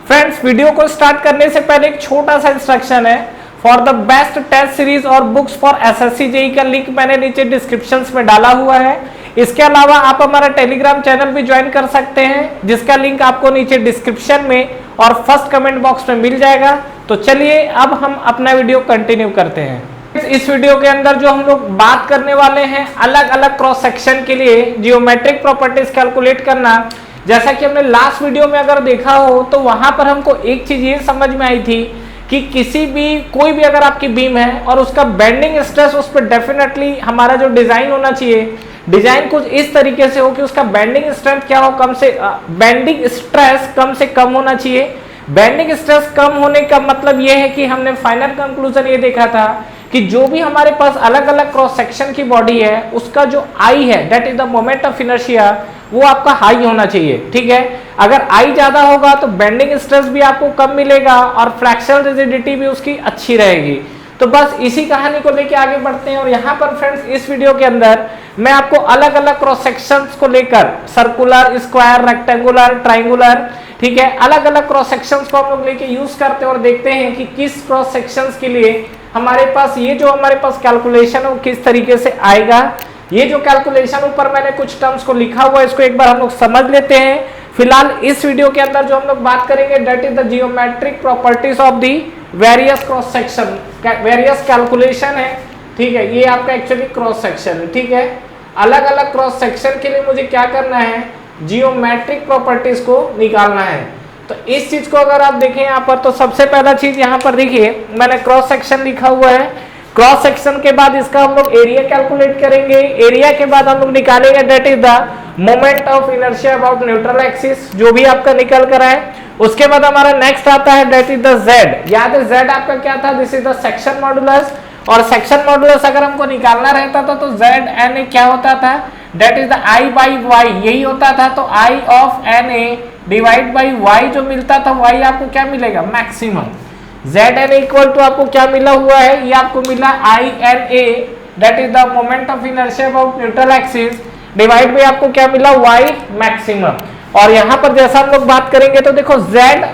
Friends, video को start करने से पहले एक छोटा सा इंस्ट्रक्शन है। For the best test series और बुक्स फॉर एसएससी जेईई का लिंक मैंने नीचे डिस्क्रिप्शन में डाला हुआ है। इसके अलावा आप हमारा टेलीग्राम चैनल भी ज्वाइन कर सकते हैं, जिसका लिंक आपको नीचे डिस्क्रिप्शन में और फर्स्ट कमेंट बॉक्स में मिल जाएगा। तो चलिए अब हम अपना वीडियो कंटिन्यू करते हैं। इस वीडियो के अंदर जो हम लोग बात करने वाले हैं, अलग अलग क्रॉस सेक्शन के लिए जियोमेट्रिक प्रॉपर्टीज कैलकुलेट करना। जैसा कि हमने लास्ट वीडियो में अगर देखा हो तो वहां पर हमको एक चीज ये समझ में आई थी कि कोई भी अगर आपकी बीम है और उसका बेंडिंग स्ट्रेस उस पर डेफिनेटली हमारा जो डिजाइन होना चाहिए, डिजाइन कुछ इस तरीके से हो कि उसका बेंडिंग स्ट्रेंथ क्या हो, बेंडिंग स्ट्रेस कम से कम होना चाहिए। बेंडिंग स्ट्रेस कम होने का मतलब यह है कि हमने फाइनल कंक्लूजन ये देखा था कि जो भी हमारे पास अलग अलग क्रॉस सेक्शन की बॉडी है, उसका जो आई है, that is the moment of inertia, वो आपका हाई होना चाहिए। ठीक है, अगर आई ज्यादा होगा तो बेंडिंग स्ट्रेस भी आपको कम मिलेगा और फ्रैक्शनल रिजिडिटी भी उसकी अच्छी रहेगी। तो बस इसी कहानी को लेके आगे बढ़ते हैं। और यहाँ पर फ्रेंड्स, इस वीडियो के अंदर मैं आपको अलग अलग क्रॉस सेक्शंस को लेकर, सर्कुलर, स्क्वायर, रेक्टेंगुलर, ट्राइंगुलर, ठीक है, अलग अलग क्रॉस सेक्शंस को हम लोग लेके यूज करते हैं और देखते हैं कि किस क्रॉस सेक्शंस के लिए हमारे पास ये जो हमारे पास कैलकुलेशन है वो किस तरीके से आएगा। ये जो कैलकुलेशन ऊपर मैंने कुछ टर्म्स को लिखा हुआ है, इसको एक बार हम लोग समझ लेते हैं। फिलहाल इस वीडियो के अंदर जो हम लोग बात करेंगे, that is the geometric properties of the various cross section, various calculation है। ठीक है, ये आपका एक्चुअली क्रॉस सेक्शन है। ठीक है, अलग अलग क्रॉस सेक्शन के लिए मुझे क्या करना है, जियोमेट्रिक प्रॉपर्टीज को निकालना है। तो इस चीज को अगर आप देखें यहाँ पर, तो सबसे पहला चीज यहाँ पर देखिए, मैंने क्रॉस सेक्शन लिखा हुआ है। क्रॉस सेक्शन के बाद इसका हम लोग एरिया कैलकुलेट करेंगे। एरिया के बाद हम लोग निकालेंगे that is the moment of inertia about neutral axis, जो भी आपका निकल कर आए। उसके बाद हमारा नेक्स्ट आता है दैट इज द जेड। याद है जेड आपका क्या था, this is the section modulus. और सेक्शन मॉडुलस अगर हमको निकालना रहता था तो जेड एन ए क्या होता था, that is the I by Y, यही होता था। तो I of N A divide by Y जो मिलता था, वाई आपको क्या मिलेगा, maximum. Z N equal to आपको क्या मिला हुआ है, ये आपको मिला I N A, that is the moment of inertia about neutral axis, divide by आपको क्या मिला, वाई मैक्सिमम। और यहाँ पर जैसा हम लोग बात करेंगे तो देखो जेड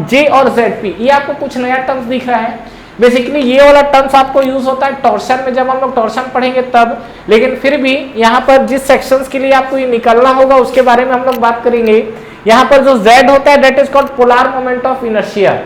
जे और जेड पी, ये आपको कुछ नया टर्म्स दिख रहा है। बेसिकली ये वाला टर्म्स आपको यूज होता है टॉर्शन में, जब हम लोग टॉर्शन पढ़ेंगे तब। लेकिन फिर भी यहाँ पर जिस सेक्शंस के लिए आपको ये निकलना होगा उसके बारे में हम लोग बात करेंगे। यहाँ पर जो z होता है that is called polar moment of inertia.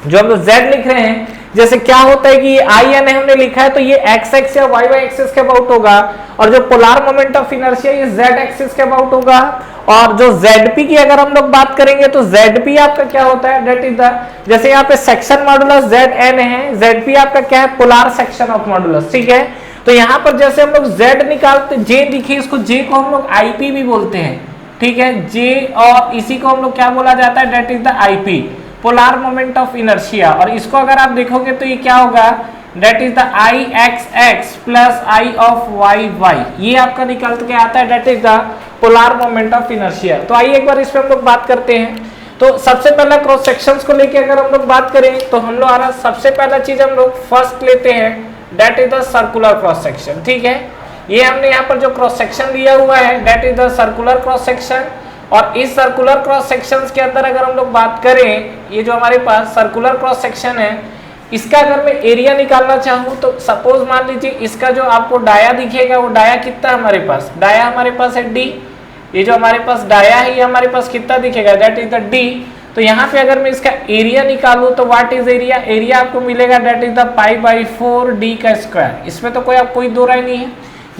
जो हम लोग z लिख रहे हैं, जैसे क्या होता है कि ये आई एन हमने लिखा है तो ये एक्स एक्स या वाई वाई एक्सिस के अबाउट होगा, और जो पोलर मोमेंट ऑफ इनर्शिया ये z एक्सिस के अबाउट होगा। और जो zp की अगर हम लोग बात करेंगे तो zp आपका क्या होता है, दैट इज द, जैसे यहाँ पे सेक्शन मॉडुलस zn है, zp आपका क्या है, पोलर सेक्शन ऑफ मॉडुलस। ठीक है, तो यहाँ पर जैसे हम लोग z निकालते, j देखिए, इसको j को हम लोग ip भी बोलते हैं। ठीक है, j और इसी को हम लोग क्या बोला जाता है, that is the ip, polar moment of inertia. और इसको अगर आप देखोगे तो ये क्या होगा, that is the I X X plus I of Y Y, ये आपका निकल के आता है, that is the polar moment of inertia. तो आइए एक बार इस पे हम लोग बात करते हैं। तो सबसे पहला क्रॉस सेक्शंस को लेके अगर हम लोग बात करें तो हम लोग आ सबसे पहला चीज हम लोग फर्स्ट लेते हैं, that is the circular cross section. ठीक है, ये हमने यहाँ पर जो क्रॉस सेक्शन लिया हुआ है that is the circular cross section. और इस सर्कुलर क्रॉस सेक्शंस के अंदर अगर हम लोग बात करें, ये जो हमारे पास सर्कुलर क्रॉस सेक्शन है, इसका अगर मैं एरिया निकालना चाहूँ तो सपोज मान लीजिए इसका जो आपको डाया दिखेगा, वो डाया कितना हमारे पास, डाया हमारे पास है डी। ये जो हमारे पास डाया है ये हमारे पास कितना दिखेगा, दैट इज द डी। तो यहाँ पे अगर मैं इसका एरिया निकालूं तो व्हाट इज एरिया, एरिया आपको मिलेगा that is the pi by 4 D का स्क्वायर। इसमें तो कोई दो राय नहीं है।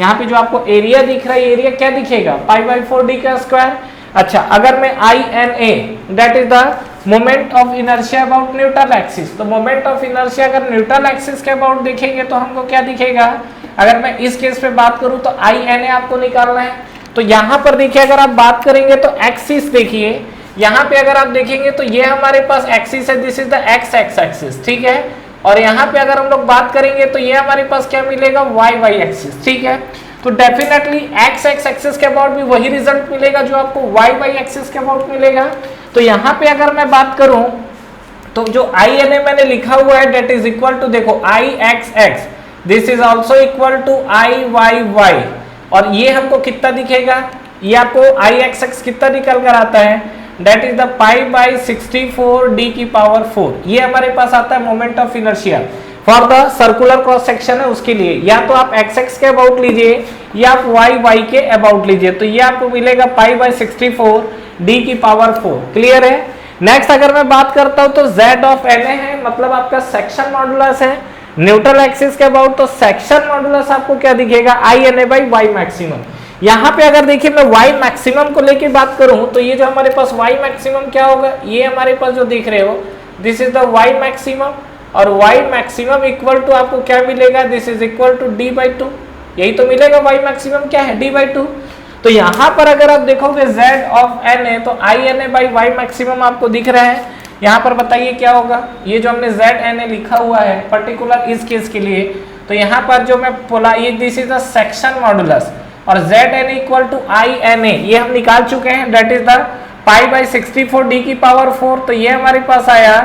यहाँ पे जो आपको एरिया दिख रहा है, एरिया क्या दिखेगा, पाई बाई 4 डी का स्क्वायर। अच्छा, अगर मैं I N A, that is the moment of inertia about neutral axis, तो मोमेंट ऑफ इनर्शिया अगर न्यूट्रल एक्सिस के अबाउट देखेंगे तो हमको क्या दिखेगा, अगर मैं इस केस पे बात करूं तो आई एन ए आपको निकालना है। तो यहाँ पर देखिए अगर आप बात करेंगे तो एक्सिस देखिए, यहाँ पे अगर आप देखेंगे तो ये हमारे पास एक्सिस है, this is the x x axis. ठीक है, और यहाँ पे अगर हम लोग बात करेंगे तो ये हमारे पास क्या मिलेगा, वाई वाई एक्सिस। ठीक है, तो डेफिनेटली एक्स एक्स एक्सिस के अबाउट भी वही रिजल्ट मिलेगा जो आपको वाई वाई एक्सिस के अबाउट मिलेगा। तो यहाँ पे अगर मैं बात करूं तो जो आई एन ए मैंने लिखा हुआ है दैट इज इक्वल टू, देखो I X X, this is also equal to I Y Y. और ये हमको कितना दिखेगा, ये आपको आई एक्स एक्स कितना निकल कर आता है, that is the pi by 64 D की पावर 4। ये हमारे पास आता है moment of inertia for the circular cross section है उसके लिए। या तो आप एक्स एक्स के अबाउट लीजिए या आप वाई वाई के अबाउट लीजिए, तो ये आपको मिलेगा पाई बाई 64 डी की पावर 4। क्लियर है। नेक्स्ट अगर मैं बात करता हूं तो z ऑफ na है, मतलब आपका सेक्शन मॉडुलस है। न्यूट्रल एक्सिस के अबाउट तो सेक्शन मॉडुलस आपको क्या दिखेगा, I N A by Y maximum. यहाँ पे अगर देखिए मैं y मैक्सिमम को लेके बात करूं तो ये जो हमारे पास y मैक्सिमम क्या होगा, ये हमारे पास जो देख रहे हो this is the y maximum, और y मैक्सिमम इक्वल टू आपको क्या मिलेगा, this is equal to d by 2। यही तो मिलेगा, y मैक्सिमम क्या है, d बाई 2। तो यहाँ पर अगर आप देखोगे z ऑफ na तो I N A by Y maximum आपको दिख रहा है। यहाँ पर बताइए क्या होगा, ये जो हमने z na लिखा हुआ है पर्टिकुलर इस केस के लिए, तो यहाँ पर जो मैं बोला ये this is the section modulus, और z n equal to I N A ये हम निकाल चुके हैं, that is the pi by 64 D की पावर 4। तो ये हमारे पास आया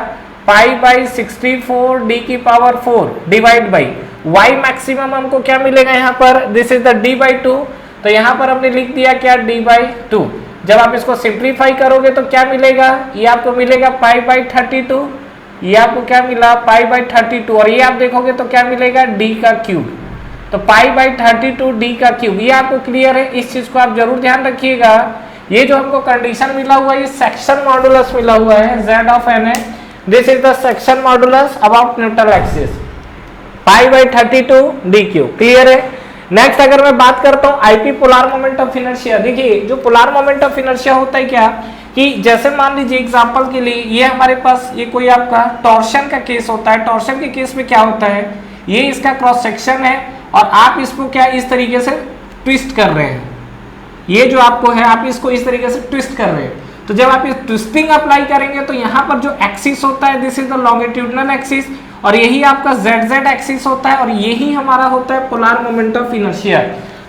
पाई बाई 64 डी की power 4 divide by y maximum हमको क्या मिलेगा यहाँ पर, this is the d by 2। तो यहाँ पर हमने लिख दिया क्या, d बाई 2। जब आप इसको सिंप्लीफाई करोगे तो क्या मिलेगा, ये आपको मिलेगा पाई बाई 32, ये आपको क्या मिला पाई बाई 32, और ये आप देखोगे तो क्या मिलेगा d का क्यूब। तो पाई बाई 32 डी का क्यूब, ये आपको क्लियर है। इस चीज को आप जरूर ध्यान रखिएगा। ये जो हमको कंडीशन मिला हुआ है ये सेक्शन मॉडुलस मिला हुआ है, z of na this is the section modulus about neutral axis, pi by 32 D cube. Clear है। नेक्स्ट अगर मैं बात करता हूँ IP polar moment of inertia, देखिए जो पोलार मोमेंट ऑफ इनर्शिया होता है क्या कि जैसे मान लीजिए एग्जांपल के लिए ये हमारे पास ये कोई आपका टॉर्शन का केस होता है। टॉर्शन के केस में क्या होता है, ये इसका क्रॉस सेक्शन है और आप इसको क्या इस तरीके से ट्विस्ट कर रहे हैं, ये जो आपको है आप इसको इस तरीके से ट्विस्ट कर रहे हैं। तो जब आप इस ट्विस्टिंग अप्लाई करेंगे तो यहाँ पर जो एक्सिस होता है this is the longitudinal axis, और यही आपका ZZ एक्सिस होता है, और यही हमारा होता है पोलार मोमेंट ऑफ इनर्शिया।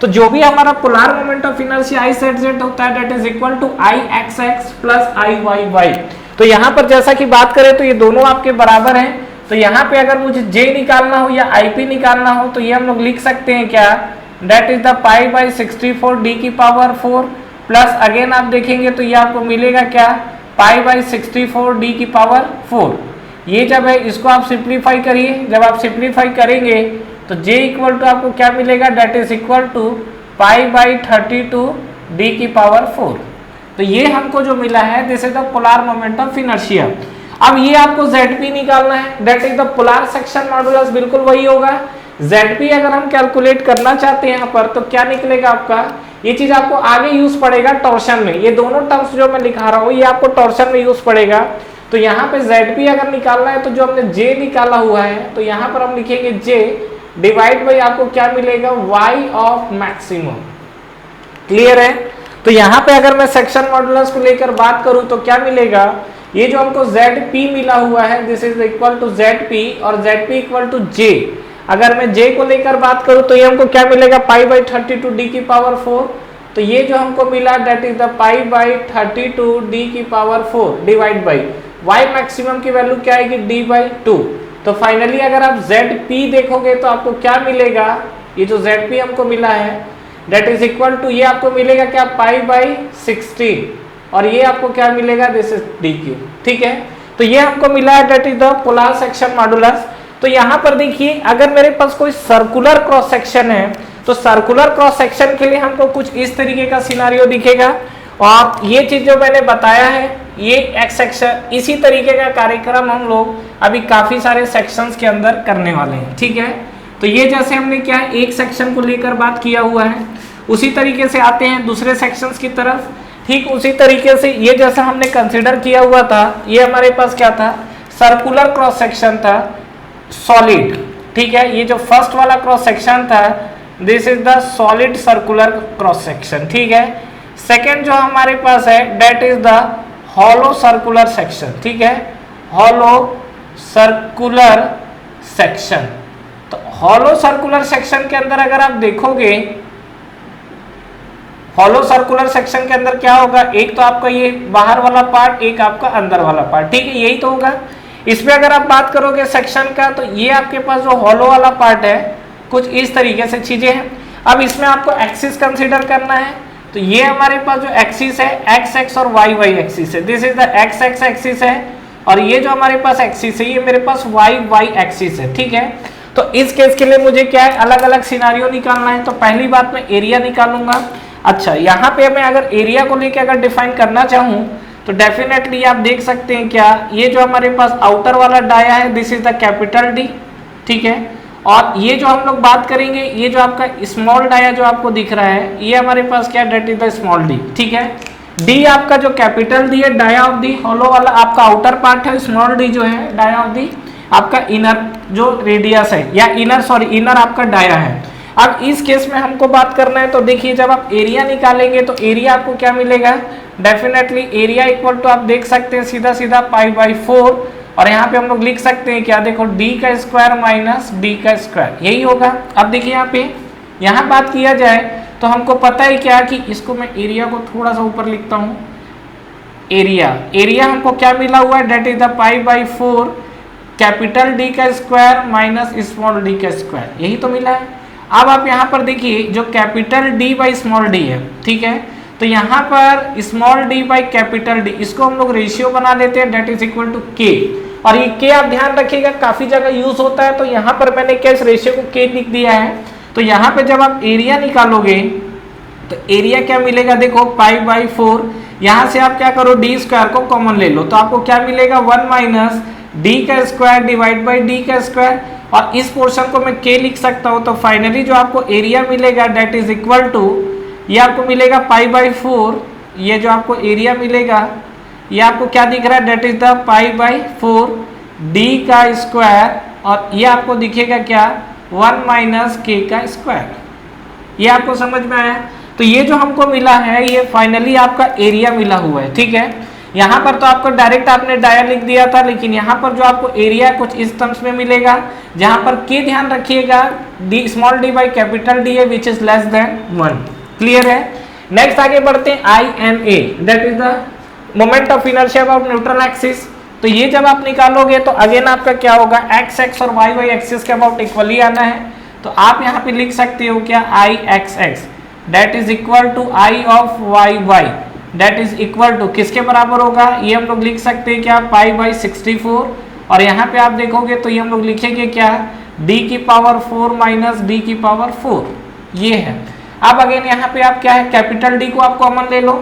तो जो भी हमारा polar moment of inertia IZZ होता है that is equal to IXX plus IYY। तो यहाँ पर जैसा कि बात करें तो ये दोनों आपके बराबर हैं। तो यहाँ पे अगर मुझे J निकालना हो या IP निकालना हो तो ये हम लोग लिख सकते हैं क्या, that is the pi by 64 D की पावर 4 प्लस अगेन आप देखेंगे तो ये आपको मिलेगा क्या, पाई बाई 64 डी की पावर 4। ये जब है इसको आप सिंप्लीफाई करिए, जब आप सिंप्लीफाई करेंगे तो J इक्वल टू आपको क्या मिलेगा, that is equal to pi by 32 D की पावर 4। तो ये हमको जो मिला है this is the polar moment of inertia. अब ये आपको ZP निकालना है, that is the polar section modulus, बिल्कुल वही होगा। ZP अगर हम कैलकुलेट करना चाहते हैं यहाँ पर तो क्या निकलेगा आपका, ये चीज आपको आगे यूज पड़ेगा टॉर्शन में। ये दोनों टर्म्स जो मैं लिखा रहा हूँ ये आपको टॉर्शन में यूज पड़ेगा। तो यहाँ पे ZP अगर निकालना है तो जो हमने J निकाला हुआ है तो यहाँ पर हम लिखेंगे J डिवाइड बाई आपको क्या मिलेगा, Y ऑफ मैक्सिमम। क्लियर है। तो यहाँ पे अगर मैं सेक्शन मॉडुलस को लेकर बात करूं तो क्या मिलेगा, ये जो हमको ZP मिला हुआ है this is equal to ZP और ZP इक्वल टू J। अगर मैं J को लेकर बात करूं तो ये हमको क्या मिलेगा, पाई बाई 32 डी की पावर 4। तो ये जो हमको मिला that is the pi by 32 D की power 4 divide by y maximum की वैल्यू क्या आएगी, d बाई 2। तो फाइनली अगर आप ZP देखोगे तो आपको क्या मिलेगा, ये जो ZP हमको मिला है दैट इज इक्वल टू ये आपको मिलेगा क्या, पाई बाई 16 और ये आपको क्या मिलेगा, दिस इज dq। ठीक है। तो ये हमको मिला है that is the polar section modulus. तो यहाँ पर देखिए अगर मेरे पास कोई सर्कुलर क्रॉस सेक्शन है तो सर्कुलर क्रॉस सेक्शन के लिए हमको कुछ इस तरीके का सिनारियो दिखेगा, और ये चीज जो मैंने बताया है ये एक्स सेक्शन, इसी तरीके का कार्यक्रम हम लोग अभी काफी सारे सेक्शंस के अंदर करने वाले हैं। ठीक है। तो ये जैसे हमने क्या है एक सेक्शन को लेकर बात किया हुआ है, उसी तरीके से आते हैं दूसरे सेक्शंस की तरफ। ठीक उसी तरीके से ये जैसा हमने कंसिडर किया हुआ था, ये हमारे पास क्या था, सर्कुलर क्रॉस सेक्शन था सॉलिड। ठीक है। ये जो फर्स्ट वाला क्रॉस सेक्शन था this is the solid circular cross section. ठीक है। सेकेंड जो हमारे पास है that is the hollow circular section. ठीक है। Hollow circular section. तो हॉलो सर्कुलर सेक्शन के अंदर अगर आप देखोगे, हॉलो सर्कुलर सेक्शन के अंदर क्या होगा, एक तो आपका ये बाहर वाला पार्ट, एक आपका अंदर वाला पार्ट। ठीक है। यही तो होगा। इसमें अगर आप बात करोगे सेक्शन का तो ये आपके पास जो हॉलो वाला पार्ट है कुछ इस तरीके से चीजें हैं। अब इसमें आपको एक्सिस कंसीडर करना है, तो ये हमारे पास जो एक्सिस है एक्स एक्स और वाई वाई एक्सिस है, this is the x x axis है, और ये जो हमारे पास एक्सिस है ये मेरे पास वाई वाई एक्सिस है, ठीक है। तो इस केस के लिए मुझे क्या है, अलग अलग सिनारियो निकालना है। तो पहली बात मैं एरिया निकालूंगा। अच्छा, यहाँ पे मैं अगर एरिया को लेकर अगर डिफाइन करना चाहूँ तो डेफिनेटली आप देख सकते हैं क्या, ये जो हमारे पास आउटर वाला डाया है this is the capital D, ठीक है। और ये जो हम लोग बात करेंगे, ये जो आपका स्मॉल डाया जो आपको दिख रहा है ये हमारे पास क्या, that is the small D, ठीक है। डी आपका जो कैपिटल डी है, डाया ऑफ दी होलो वाला आपका आउटर पार्ट है, स्मॉल डी जो है डाया ऑफ दी आपका इनर जो रेडियस है, या इनर आपका डाया है। अब इस केस में हमको बात करना है, तो देखिए जब आप एरिया निकालेंगे तो एरिया आपको क्या मिलेगा, डेफिनेटली एरिया इक्वल टू आप देख सकते हैं सीधा सीधा पाई बाई 4, और यहाँ पे हम लोग लिख सकते हैं क्या, देखो डी का स्क्वायर माइनस डी का स्क्वायर, यही होगा। अब देखिए यहाँ पे यहाँ बात किया जाए तो हमको पता है क्या कि इसको मैं एरिया को थोड़ा सा ऊपर लिखता हूँ, एरिया हमको क्या मिला हुआ है, that is the pi by 4 capital D का स्क्वायर माइनस स्मॉल डी का स्क्वायर, यही तो मिला है। अब आप यहाँ पर देखिए जो capital D by small D है, ठीक है, तो यहाँ पर small D by capital D इसको हम लोग रेशियो बना लेते हैं, डेट इज इक्वल टू के, और ये के आप ध्यान रखिएगा काफी जगह यूज होता है, तो यहाँ पर मैंने क्या इस रेशियो को के लिख दिया है। तो यहाँ पे जब आप एरिया निकालोगे तो एरिया क्या मिलेगा, देखो पाई बाई 4, यहाँ से आप क्या करो डी स्क्वायर को कॉमन ले लो, तो आपको क्या मिलेगा 1 माइनस डी का स्क्वायर डिवाइड बाई डी का स्क्वायर, और इस पोर्शन को मैं के लिख सकता हूँ। तो फाइनली जो आपको एरिया मिलेगा डेट इज इक्वल टू, ये आपको मिलेगा पाई बाई 4, ये जो आपको एरिया मिलेगा ये आपको क्या दिख रहा है, that is the pi by 4 D का स्क्वायर, और ये आपको दिखेगा क्या 1 माइनस के का स्क्वायर, ये आपको समझ में आया। तो ये जो हमको मिला है ये फाइनली आपका एरिया मिला हुआ है, ठीक है। यहाँ पर तो आपको डायरेक्ट आपने डाया लिख दिया था, लेकिन यहाँ पर जो आपको एरिया कुछ इस टर्म्स में मिलेगा, जहाँ पर के ध्यान रखिएगा D small D by capital D है which is less than 1, clear है। नेक्स्ट आगे बढ़ते हैं I N A, that is the moment of inertia about neutral axis. तो ये जब आप निकालोगे तो अगेन आपका क्या होगा, एक्स एक्स और वाई वाई एक्सिस के अबाउट इक्वली आना है। तो आप यहाँ पे लिख सकते हो क्या, I X X that is equal to I of Y Y that is equal to किसके बराबर होगा, ये हम लोग लिख सकते हैं क्या पाई बाई 64, और यहाँ पे आप देखोगे तो ये हम लोग लिखेंगे क्या d की पावर 4 माइनस डी की पावर 4, ये है। अब अगेन यहाँ पे आप क्या है कैपिटल डी को आप कॉमन ले लो,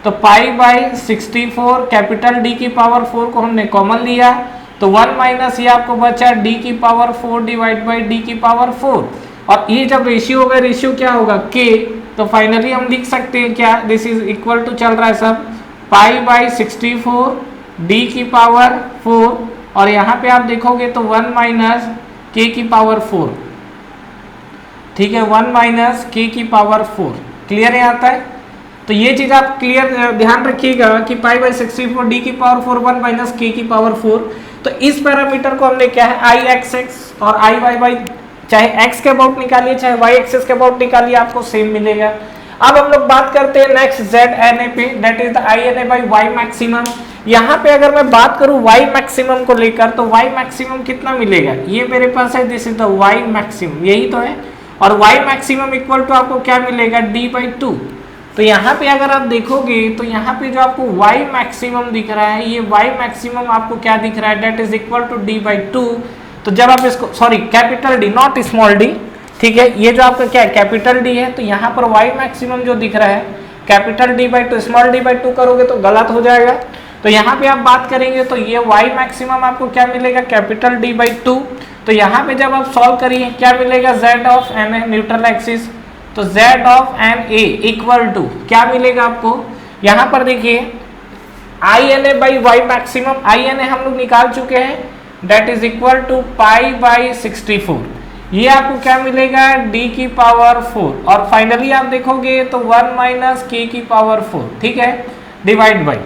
तो पाई बाई 64 कैपिटल डी की पावर 4 को हमने कॉमन लिया, तो 1 माइनस ये आपको बचा डी की पावर 4 डिवाइड बाई डी की पावर 4, और ये जब रेशियो होगा, रेशियो क्या होगा के, तो फाइनली हम लिख सकते हैं क्या, दिस इज इक्वल टू चल रहा है सब पाई बाई 64 डी की पावर 4, और यहाँ पे आप देखोगे तो 1 माइनस के की पावर 4, ठीक है, 1 माइनस के की पावर 4, क्लियर है आता है। तो ये चीज आप क्लियर ध्यान रखिएगा कि पाई बाई 64 डी की पावर 4 1 माइनस के की पावर 4। तो इस पैरामीटर को हमने क्या है आई एक्स एक्स और आई वाई वाई, चाहे x के अबाउट निकालिए चाहे y एक्सिस के अबाउट निकालिए आपको सेम मिलेगा। अब हम लोग बात करते हैं नेक्स्ट जेड एन ए पे, that is the I N A by Y maximum. यहाँ पे अगर मैं बात करूँ y मैक्सिमम को लेकर तो y मैक्सिमम कितना मिलेगा, ये मेरे पास है this is the y maximum, यही तो है, और y मैक्सिमम इक्वल टू आपको क्या मिलेगा d बाई 2। तो यहाँ पे अगर आप देखोगे तो यहाँ पे जो आपको y मैक्सिमम दिख रहा है, ये y मैक्सिमम आपको क्या दिख रहा है, that is equal to d by 2। तो जब आप इसको sorry capital D not small D, ठीक है, ये जो आपका क्या है कैपिटल डी है, तो यहाँ पर y मैक्सिमम जो दिख रहा है capital D by 2 small D by 2 करोगे तो गलत हो जाएगा। तो यहाँ पे आप बात करेंगे तो ये y मैक्सिमम आपको क्या मिलेगा कैपिटल डी बाई 2। तो यहाँ पे जब आप सॉल्व करिए क्या मिलेगा z of N A neutral axis, तो z of N A equal to क्या मिलेगा आपको, यहाँ पर देखिए I N A by Y maximum, I N A हम लोग निकाल चुके हैं, that is equal to pi by 64, ये आपको क्या मिलेगा d की पावर 4, और फाइनली आप देखोगे तो 1 माइनस के की पावर 4, ठीक है, डिवाइड बाई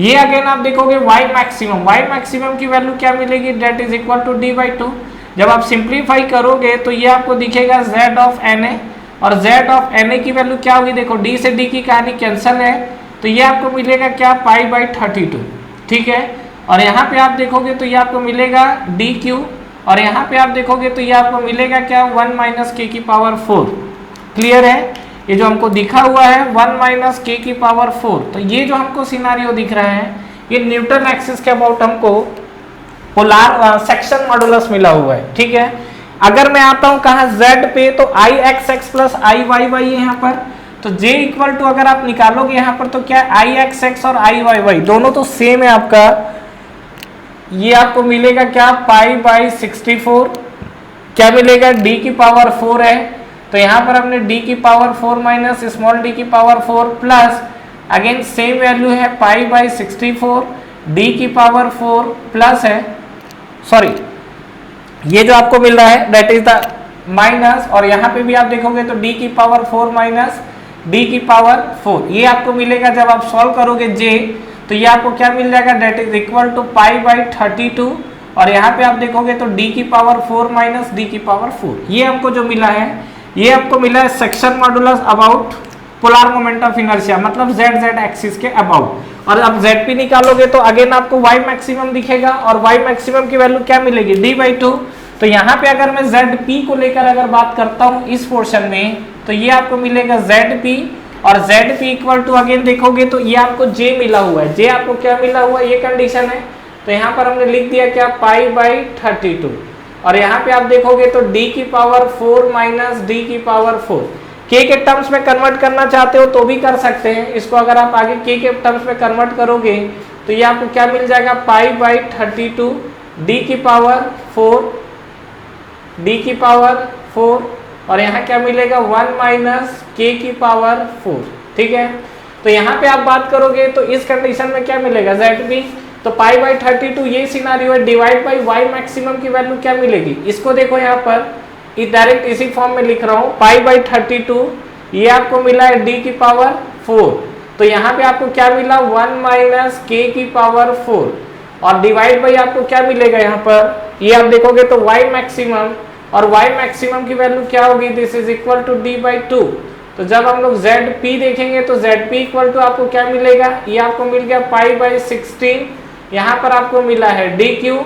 ये अगेन आप देखोगे y मैक्सिमम की वैल्यू क्या मिलेगी, that is equal to d by 2। जब आप सिंप्लीफाई करोगे तो ये आपको दिखेगा z ऑफ एन ए, और z ऑफ एन ए की वैल्यू क्या होगी, देखो d से d की कहानी कैंसिल है, तो ये आपको मिलेगा क्या पाई बाई 32, ठीक है, और यहाँ पे आप देखोगे तो ये आपको मिलेगा डी क्यू, और यहाँ पे आप देखोगे तो ये आपको मिलेगा क्या 1 माइनस के की पावर 4, क्लियर है। ये जो हमको दिखा हुआ है 1 माइनस के की पावर 4, तो ये जो हमको सिनारियो दिख रहा है ये न्यूटन एक्सिस के अबाउट हमको पोलर सेक्शन मॉडुलस मिला हुआ है। ठीक है, अगर मैं आता हूं कहा z पे, तो आई एक्स एक्स प्लस आई वाई वाई है यहाँ पर, तो j इक्वल टू अगर आप निकालोगे यहाँ पर तो क्या आई एक्स एक्स और आई वाई वाई दोनों तो सेम है आपका, ये आपको मिलेगा क्या पाई बाई 64, क्या मिलेगा d की पावर 4 है, तो यहाँ पर हमने d की पावर 4 माइनस स्मॉल d की power 4 plus again same value है पाई बाई 64, d की पावर 4 प्लस है, सॉरी ये जो आपको मिल रहा है दैट इज द माइनस, और यहाँ पे भी आप देखोगे तो d की पावर 4 माइनस d की पावर 4, ये आपको मिलेगा जब आप सॉल्व करोगे j, तो ये आपको क्या मिल जाएगा that is equal to pi by 32, और यहाँ पे आप देखोगे तो d की पावर 4 माइनस d की पावर 4, ये हमको जो मिला है ये आपको मिला है section modulus about polar moment of inertia, मतलब z z एक्सिस के अबाउट। और अब zp निकालोगे तो अगेन आपको y मैक्सिमम दिखेगा, और y मैक्सिमम की वैल्यू क्या मिलेगी d/2, तो यहाँ पे अगर मैं zp को लेकर अगर बात करता हूँ इस पोर्शन में, तो ये आपको मिलेगा zp, और zp इक्वल टू अगेन देखोगे तो ये आपको j मिला हुआ है, j आपको क्या मिला हुआ है ये कंडीशन है, तो यहाँ पर हमने लिख दिया क्या पाई बाई 32, और यहाँ पे आप देखोगे तो d की पावर 4 माइनस d की पावर 4, k के टर्म्स में कन्वर्ट करना चाहते हो तो भी कर सकते हैं इसको, अगर आप आगे k के टर्म्स में कन्वर्ट करोगे तो ये आपको क्या मिल जाएगा पाई बाई 32 d की पावर 4, d की पावर 4, और यहाँ क्या मिलेगा 1 माइनस k की पावर 4। ठीक है, तो यहाँ पे आप बात करोगे तो इस कंडीशन में क्या मिलेगा zp, तो पाई बाई 32 ये सिनारियो है, डिवाइड बाई y मैक्सिमम की वैल्यू क्या मिलेगी, इसको देखो यहाँ पर डायरेक्ट इसी फॉर्म में लिख रहा हूँ, पाई बाई 32 ये आपको मिला है d की पावर 4, तो यहाँ पे आपको क्या मिला 1 माइनस k की पावर 4, और डिवाइड बाई आपको क्या मिलेगा यहाँ पर, ये आप देखोगे तो y मैक्सिमम, और y मैक्सिमम की वैल्यू क्या होगी this is equal to d/2, तो जब हम लोग zp देखेंगे तो zp इक्वल टू आपको क्या मिलेगा, ये आपको मिल गया पाई बाई 16, यहाँ पर आपको मिला है dq,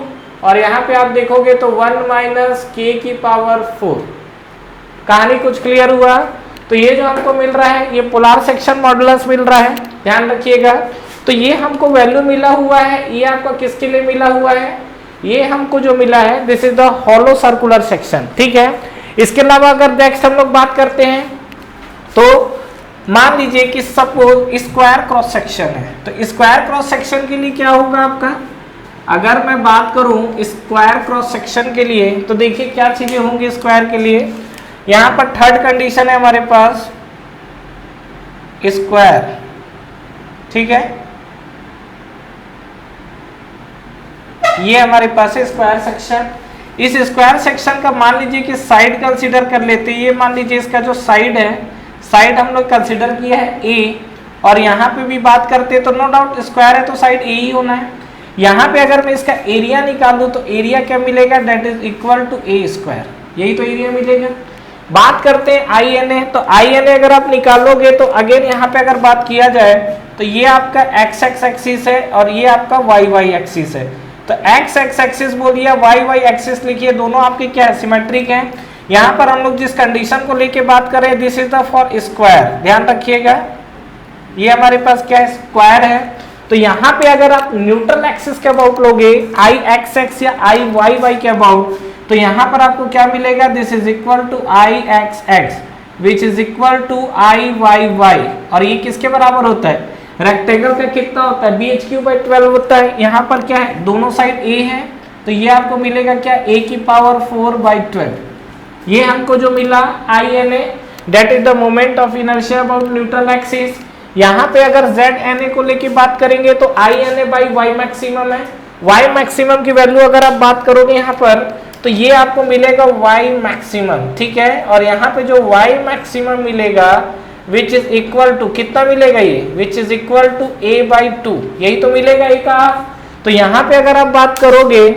और यहाँ पे आप देखोगे तो 1 माइनस k की पावर 4। कहानी कुछ क्लियर हुआ, तो ये जो हमको मिल रहा है ये पोलर सेक्शन मॉडुलस मिल रहा है, ध्यान रखिएगा, तो ये हमको वैल्यू मिला हुआ है, ये आपका किसके लिए मिला हुआ है, ये हमको जो मिला है this is the hollow circular section. ठीक है, इसके अलावा अगर नेक्स्ट हम लोग बात करते हैं तो मान लीजिए कि सपोज स्क्वायर क्रॉस सेक्शन है, तो स्क्वायर क्रॉस सेक्शन के लिए क्या होगा आपका, अगर मैं बात करूं स्क्वायर क्रॉस सेक्शन के लिए तो देखिए क्या चीजें होंगी स्क्वायर के लिए, यहाँ पर थर्ड कंडीशन है हमारे पास स्क्वायर। ठीक है, ये हमारे पास है स्क्वायर सेक्शन, इस स्क्वायर सेक्शन का मान लीजिए कि साइड कंसीडर कर लेते हैं, ये मान लीजिए इसका जो साइड है, साइड हम लोग कंसीडर किया है a, और यहाँ पे भी बात करते हैं तो नो डाउट स्क्वायर है तो साइड a ही होना है। यहाँ पे अगर मैं इसका एरिया निकालूं तो एरिया क्या मिलेगा that is equal to a square, यही तो एरिया मिलेगा। बात करते हैं आई एन ए, तो आई एन ए अगर आप निकालोगे तो अगेन यहाँ पे अगर बात किया जाए तो ये आपका एक्स एक्स एक्सिस है और ये आपका वाई वाई एक्सिस है, तो एक्स एक्स एक्सिस बोलिए वाई वाई एक्सिस लिखिए, दोनों आपके क्या है सिमेट्रिक हैं। यहाँ पर हम लोग जिस कंडीशन को लेके बात करें this is the for square, ध्यान रखिएगा ये हमारे पास क्या है स्क्वायर है, तो यहाँ पे अगर आप न्यूट्रल एक्सिस के अबाउट लोगे आई एक्स एक्स या आई वाई वाई के अबाउट, तो यहाँ पर आपको क्या मिलेगा this is equal to I X X which is equal to I Y Y, और ये किसके बराबर होता है रेक्टेंगल का कितना होता है bh/12 होता है। यहाँ पर क्या है दोनों साइड a है, तो ये आपको मिलेगा क्या a की पावर 4/12, ये हमको जो मिला I N A that is the moment of inertia about neutral axis. यहाँ पे अगर जेड एन ए को लेके बात करेंगे तो I N A by Y maximum है, वाई मैक्सिमम की वैल्यू अगर आप बात करोगे यहाँ पर तो ये आपको मिलेगा वाई मैक्सिमम। ठीक है, और यहाँ पे जो वाई मैक्सिमम मिलेगा विच इज इक्वल टू कितना मिलेगा ये विच इज इक्वल टू a/2, यही तो मिलेगा a का। तो यहाँ पे अगर आप बात करोगे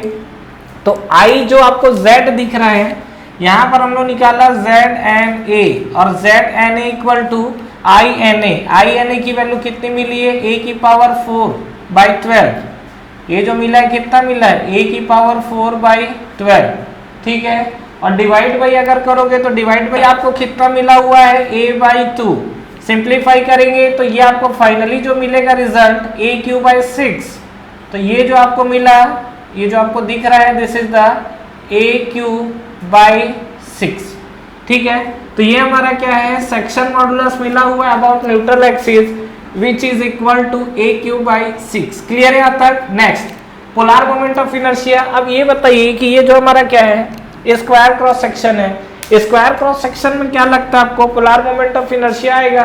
तो I जो आपको Z दिख रहा है यहाँ पर हम लोग निकाला ZNA और ZNA इक्वल टू INA की वैल्यू कितनी मिली है a की पावर 4/12, ये जो मिला है कितना मिला है a की पावर 4/12। ठीक है, और डिवाइड बाई अगर करोगे तो डिवाइड बाई आपको कितना मिला हुआ है a/2। सिंप्लीफाई करेंगे तो ये आपको फाइनली जो मिलेगा रिजल्ट a³/6। तो ये जो आपको मिला, ये जो आपको दिख रहा है, दिस इज द a³/6। ठीक है, तो ये हमारा क्या है, सेक्शन मॉडुलस मिला हुआ है about neutral axis which is equal to a³/6। Clear है यहाँ तक। Next, polar moment of inertia. अब ये बताइए कि ये जो हमारा क्या है, स्क्वायर क्रॉस सेक्शन है, स्क्वायर क्रॉस सेक्शन में क्या लगता है आपको, पोलर मोमेंट ऑफ इनर्शिया आएगा।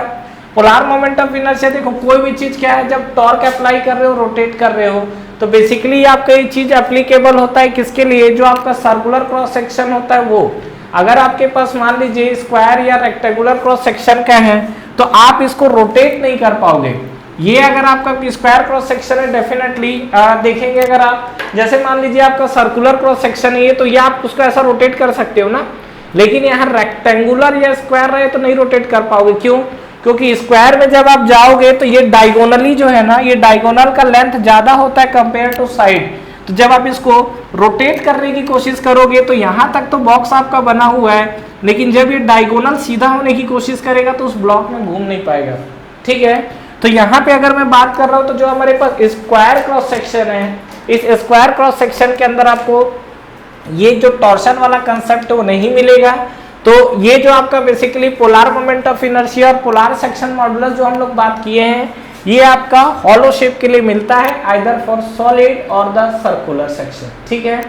पोलर मोमेंट ऑफ इनर्शिया, देखो कोई भी चीज क्या है, जब टॉर्क अप्लाई कर रहे हो, रोटेट कर रहे हो, तो बेसिकली आपका ये चीज एप्लीकेबल होता है किसके लिए, जो आपका सर्कुलर क्रॉस सेक्शन होता है वो। अगर आपके पास मान लीजिए स्क्वायर या रेक्टेंगुलर क्रॉस सेक्शन का है तो आप इसको रोटेट नहीं कर पाओगे। ये अगर आपका स्क्वायर क्रॉस सेक्शन है, डेफिनेटली देखेंगे अगर आप, जैसे मान लीजिए आपका सर्कुलर क्रॉस सेक्शन है ये, तो ये आप उसको ऐसा रोटेट कर सकते हो ना, लेकिन यहाँ रेक्टेंगुलर या स्क्वायर रहे तो नहीं रोटेट कर पाओगे। क्यों? क्योंकि स्क्वायर में जब आप जाओगे तो ये डायगोनली जो है ना, ये डायगोनल का लेंथ ज्यादा होता है कंपेयर टू साइड। तो जब आप इसको रोटेट करने की कोशिश करोगे तो यहाँ तक तो बॉक्स आपका बना हुआ है, लेकिन जब ये डायगोनल सीधा होने की कोशिश करेगा तो उस ब्लॉक में घूम नहीं पाएगा। ठीक है, तो यहाँ पे अगर मैं बात कर रहा हूँ तो जो हमारे पास स्क्वायर क्रॉस सेक्शन है, इस स्क्वायर क्रॉस सेक्शन के अंदर आपको ये जो टॉर्शन वाला कंसेप्ट है वो नहीं मिलेगा। तो ये जो आपका basically polar moment of inertia और पोलर सेक्शन मॉडुलस जो हम लोग बात किए हैं, ये आपका हॉलो शेप के लिए मिलता है, आइदर फॉर सॉलिड और द सर्कुलर सेक्शन। ठीक है,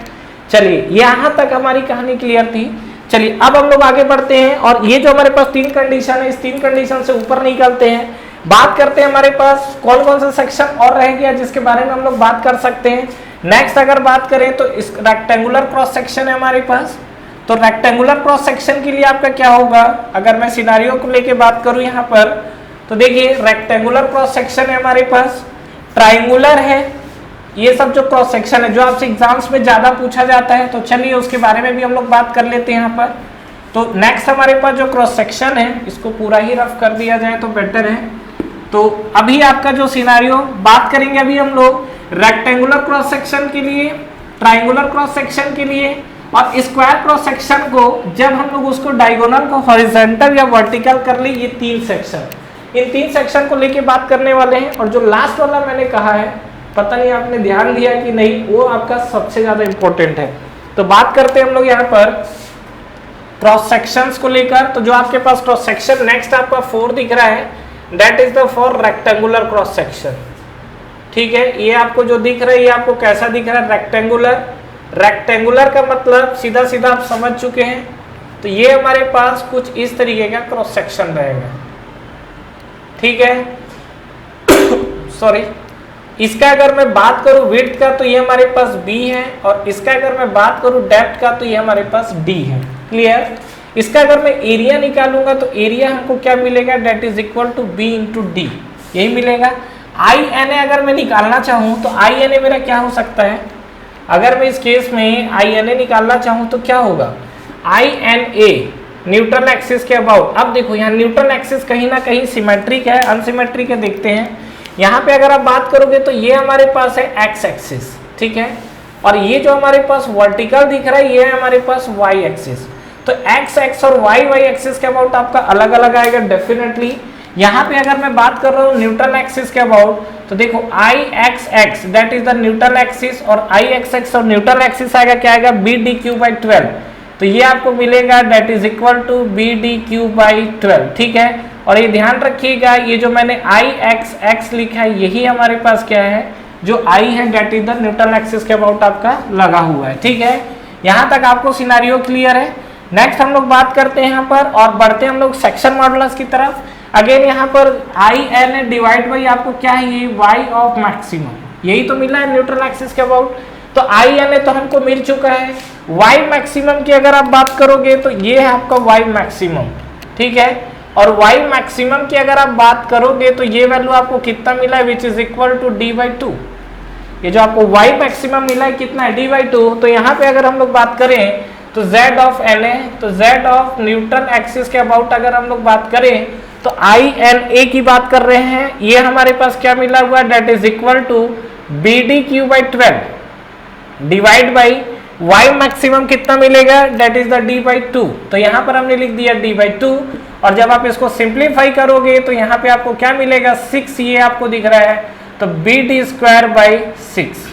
चलिए यहाँ तक हमारी कहानी क्लियर थी। चलिए अब हम लोग आगे बढ़ते हैं, और ये जो हमारे पास तीन कंडीशन है, इस तीन कंडीशन से ऊपर निकलते हैं, बात करते हैं हमारे पास कौन कौन सा सेक्शन और रह गया जिसके बारे में हम लोग बात कर सकते हैं। नेक्स्ट अगर बात करें तो इस रेक्टेंगुलर क्रॉस सेक्शन है हमारे पास। तो रेक्टेंगुलर क्रॉस सेक्शन के लिए आपका क्या होगा, अगर मैं सिनारियो को लेके बात करूं यहाँ पर, तो देखिए रेक्टेंगुलर क्रॉस सेक्शन है हमारे पास, ट्राइंगुलर है, ये सब जो क्रॉस सेक्शन है जो आपसे एग्जाम्स में ज्यादा पूछा जाता है, तो चलिए उसके बारे में भी हम लोग बात कर लेते हैं यहाँ पर। तो नेक्स्ट हमारे पास जो क्रॉस सेक्शन है, इसको पूरा ही रफ कर दिया जाए तो बेटर है। तो अभी आपका जो सिनारियो बात करेंगे अभी हम लोग रेक्टेंगुलर क्रॉस सेक्शन के लिए, ट्राइंगुलर क्रॉस सेक्शन के लिए और स्क्वायर क्रॉस सेक्शन को जब हम लोग उसको डायगोनल को हॉरिजॉन्टल या वर्टिकल कर ली, ये तीन सेक्शन, इन तीन सेक्शन को लेके बात करने वाले हैं। और जो लास्ट वाला मैंने कहा है, पता नहीं आपने ध्यान दिया कि नहीं, वो आपका सबसे ज्यादा इंपॉर्टेंट है। तो बात करते हैं हम लोग यहाँ पर क्रॉस सेक्शंस को लेकर। तो जो आपके पास क्रॉस सेक्शन नेक्स्ट आपका 4 दिख रहा है, that is the for rectangular cross section. ठीक है, ये आपको जो दिख रहा है, ये आपको कैसा दिख रहा है, रेक्टेंगुलर। रेक्टेंगुलर का मतलब सीधा सीधा आप समझ चुके हैं। तो ये हमारे पास कुछ इस तरीके का क्रॉस सेक्शन रहेगा। ठीक है, सॉरी, इसका अगर मैं बात करूं विड्थ का तो ये हमारे पास b है, और इसका अगर मैं बात करूं डेप्थ का तो ये हमारे पास d है। क्लियर। इसका अगर मैं एरिया निकालूंगा तो एरिया हमको क्या मिलेगा, that is equal to b into D, यही मिलेगा। INA अगर मैं निकालना चाहूं तो INA मेरा क्या हो सकता है, अगर मैं इस केस में INA निकालना चाहूं तो क्या होगा, INA न्यूट्रल एक्सिस के अबाउट। अब देखो यहाँ न्यूट्रल एक्सिस कहीं ना कहीं सिमेट्रिक है, अनसिमेट्रिक है, देखते हैं। यहाँ पे अगर आप बात करोगे तो ये हमारे पास है एक्स एक्सिस, ठीक है, और ये जो हमारे पास वर्टिकल दिख रहा है ये है हमारे पास वाई एक्सिस। तो एक्स एक्स और वाई वाई एक्सिस के अबाउट आपका अलग अलग आएगा डेफिनेटली। यहाँ पे अगर मैं बात कर रहा हूँ न्यूट्रल एक्सिस के अबाउट, तो देखो I X X that is the neutral axis, और आई एक्स एक्स और न्यूट्रल एक्सिस आएगा क्या आएगा, बी डी क्यू बाई 12। तो ये आपको मिलेगा that is equal to B D cube by 12। ठीक है, और ये ध्यान रखिएगा ये जो मैंने आई एक्स एक्स लिखा है यही हमारे पास क्या है, जो आई है that is the neutral axis के अबाउट आपका लगा हुआ है। ठीक है, यहाँ तक आपको सिनारियो क्लियर है। नेक्स्ट हम लोग बात करते हैं यहाँ पर और बढ़ते हैं हम लोग सेक्शन मॉडुलस की तरफ। अगेन यहाँ पर I N A divide by आपको क्या है, ये वाई ऑफ मैक्सिमम, यही तो मिला है न्यूट्रल एक्सिस के अबाउट। तो आई एन ए तो हमको मिल चुका है। वाई मैक्सिमम की अगर आप बात करोगे तो ये है आपका वाई मैक्सिमम, ठीक है, और वाई मैक्सिमम की अगर आप बात करोगे तो ये वैल्यू आपको कितना मिला है, which is equal to D by 2। ये जो आपको वाई मैक्सिमम मिला है कितना है, डी बाई 2। तो यहाँ पे अगर हम लोग बात करें तो z ऑफ एन ए, तो z ऑफ न्यूट्रल एक्सिस के अबाउट अगर हम लोग बात करें तो आई एन ए की बात कर रहे हैं, ये हमारे पास क्या मिला हुआ है, that is equal to B D cube by 12 divide by y maximum कितना मिलेगा, डेट इज द d/2। तो यहाँ पर हमने लिख दिया d/2, और जब आप इसको सिंप्लीफाई करोगे तो यहाँ पे आपको क्या मिलेगा, 6 ये आपको दिख रहा है, तो bd²/6।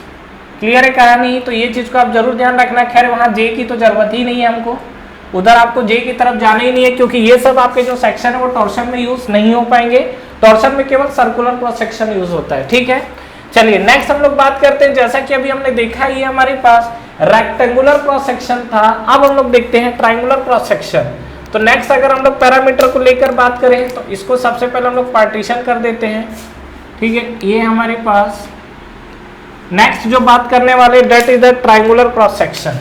क्लियर है कहानी। तो ये चीज को आप जरूर ध्यान रखना। खैर वहां जे की तो जरूरत ही नहीं है हमको, उधर आपको जे की तरफ जाना ही नहीं है, क्योंकि ये सब आपके जो सेक्शन है वो टॉर्शन में यूज नहीं हो पाएंगे। टॉर्शन में केवल सर्कुलर क्रॉस सेक्शन यूज होता है। ठीक है, चलिए नेक्स्ट हम लोग बात करते हैं। जैसा कि अभी हमने देखा ये हमारे पास रेक्टेंगुलर क्रॉस सेक्शन था, अब हम लोग देखते हैं ट्राइंगुलर क्रॉस सेक्शन। तो नेक्स्ट अगर हम लोग पैरामीटर को लेकर बात करें तो इसको सबसे पहले हम लोग पार्टीशन कर देते हैं। ठीक है, ये हमारे पास नेक्स्ट जो बात करने वाले that is the triangular cross section.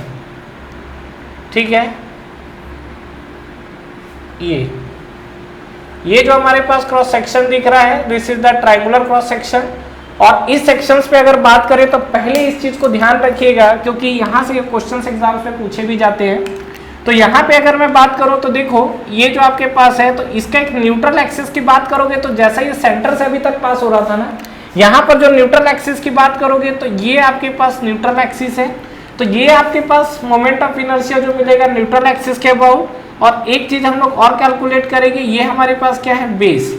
ठीक है, ये जो हमारे पास क्रॉस सेक्शन दिख रहा है, this is the triangular cross section. और इस सेक्शंस पे अगर बात करें तो पहले इस चीज को ध्यान रखिएगा, क्योंकि यहां से क्वेश्चंस एग्जाम्स में पूछे भी जाते हैं। तो यहाँ पे अगर मैं बात करूं तो देखो ये जो आपके पास है, तो इसका एक न्यूट्रल एक्सिस की बात करोगे तो जैसा ये सेंटर से अभी तक पास हो रहा था ना, यहाँ पर जो न्यूट्रल एक्सिस की बात करोगे तो ये आपके पास न्यूट्रल एक्सिस है। तो ये आपके पास मोमेंट ऑफ इनर्शिया जो मिलेगा न्यूट्रल एक्सिस के अबाउट। और एक चीज हम लोग और कैलकुलेट करेंगे, ये हमारे पास क्या है, बेस।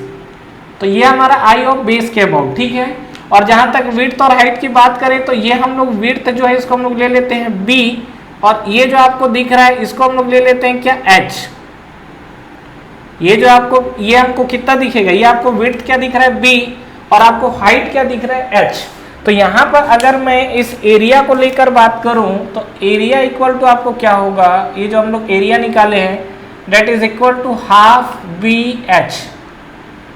तो ये हमारा आई ऑफ बेस के अबाउट। ठीक है, और जहां तक विड्थ और हाइट की बात करें तो ये हम लोग विड्थ जो है इसको हम लोग ले लेते हैं बी, और ये जो आपको दिख रहा है इसको हम लोग ले लेते हैं क्या, एच। ये जो आपको ये हमको कितना दिखेगा, ये आपको विड्थ क्या दिख रहा है, बी, और आपको हाइट क्या दिख रहा है, एच। तो यहाँ पर अगर मैं इस एरिया को लेकर बात करूं तो एरिया इक्वल टू आपको क्या होगा, ये जो हम लोग एरिया निकाले हैं that is equal to half B H.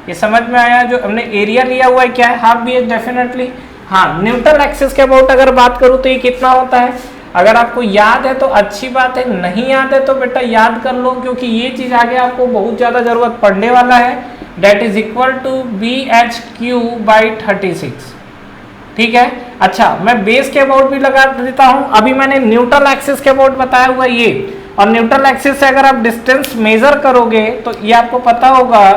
ये समझ में आया, जो हमने एरिया लिया हुआ है क्या है, हाफ बी एच डेफिनेटली। हाँ, न्यूट्रल एक्सिस के अबाउट अगर बात करूं तो ये कितना होता है, अगर आपको याद है तो अच्छी बात है, नहीं याद है तो बेटा याद कर लो, क्योंकि ये चीज आगे आपको बहुत ज्यादा जरूरत पड़ने वाला है। That is equal to bh³/36। ठीक है, अच्छा मैं बेस के अबाउट भी लगा देता हूं। अभी मैंने न्यूट्रल एक्सिस के अबाउट बताया हुआ ये, और न्यूट्रल एक्सिस से अगर आप डिस्टेंस मेजर करोगे तो ये आपको पता होगा